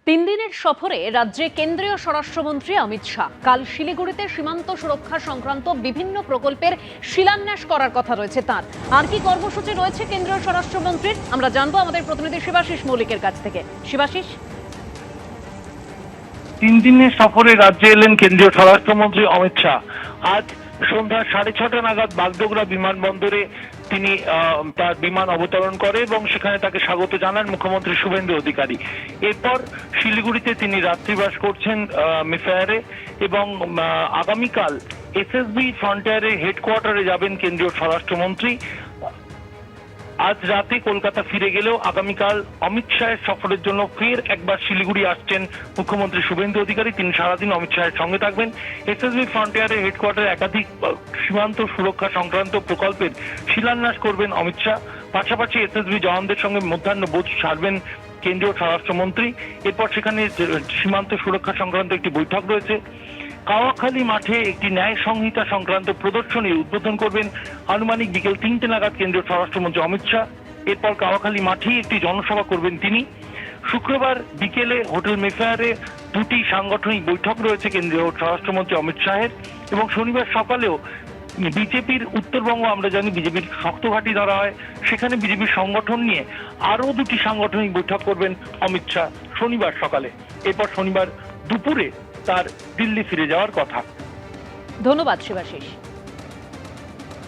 তিন দিনের সফরে রাজ্যে কেন্দ্রীয় স্বরাষ্ট্রমন্ত্রী অমিত শাহ কাল শিলিগুড়িতে সীমান্ত সুরক্ষা সংক্রান্ত বিভিন্ন প্রকল্পের শিলান্যাস করার কথা রয়েছে তার। আর কি কর্মসূচি রয়েছে কেন্দ্রীয় স্বরাষ্ট্রমন্ত্রীর আমরা জানবো আমাদের প্রতিনিধি শিবাশিস মৌলিকের কাছ থেকে। শিবাশিস, তিন দিনের সফরে রাজ্যে এলেন কেন্দ্রীয় স্বরাষ্ট্রমন্ত্রী অমিত শাহ। আজ সন্ধ্যা 6:30 নাগাদ বাগডোগরা বিমানবন্দরে তিনি তার বিমান অবতরণ করে এবং সেখানে তাকে স্বাগত জানান মুখ্যমন্ত্রী শুভেন্দু অধিকারী। এরপর শিলিগুড়িতে তিনি রাত্রিবাস করছেন মেফেয়ারে এবং আগামীকাল এসএসবি ফ্রন্টিয়ারের হেডকোয়ার্টারে যাবেন কেন্দ্রীয় স্বরাষ্ট্রমন্ত্রী। আজ রাতে কলকাতা ফিরে গেলেও আগামীকাল অমিত শাহের সফরের জন্য ফের একবার শিলিগুড়ি আসছেন মুখ্যমন্ত্রী শুভেন্দু অধিকারী। তিনি সারাদিন অমিত শাহের সঙ্গে থাকবেন। এসএসবি ফ্রন্টিয়ারের হেডকোয়ার্টারে একাধিক সীমান্ত সুরক্ষা সংক্রান্ত প্রকল্পের শিলান্যাস করবেন অমিত শাহ। পাশাপাশি এসএসবি জওয়ানদের সঙ্গে মধ্যাহ্নভোজ সারবেন কেন্দ্রীয় স্বরাষ্ট্রমন্ত্রী। এরপর সেখানে সীমান্ত সুরক্ষা সংক্রান্ত একটি বৈঠক রয়েছে। কাওয়াখালী মাঠে একটি ন্যায় সংহিতা সংক্রান্ত প্রদর্শনীর উদ্বোধন করবেন আনুমানিক বিকেল 3টে নাগাদ কেন্দ্রীয় স্বরাষ্ট্রমন্ত্রী অমিত শাহ। এরপর কাওয়াখালী মাঠেই একটি জনসভা করবেন তিনি। শুক্রবার বিকেলে হোটেল মেফেয়ারে দুটি সাংগঠনিক বৈঠক রয়েছে কেন্দ্রীয় স্বরাষ্ট্রমন্ত্রী অমিত শাহের এবং শনিবার সকালেও বিজেপির উত্তরবঙ্গ আমরা জানি বিজেপির শক্ত ঘাঁটি ধরা হয়, সেখানে বিজেপির সংগঠন নিয়ে আরো দুটি সাংগঠনিক বৈঠক করবেন অমিত শাহ শনিবার সকালে। এরপর শনিবার দুপুরে তার দিল্লি ফিরে যাওয়ার কথা। ধন্যবাদ শিবাশিস।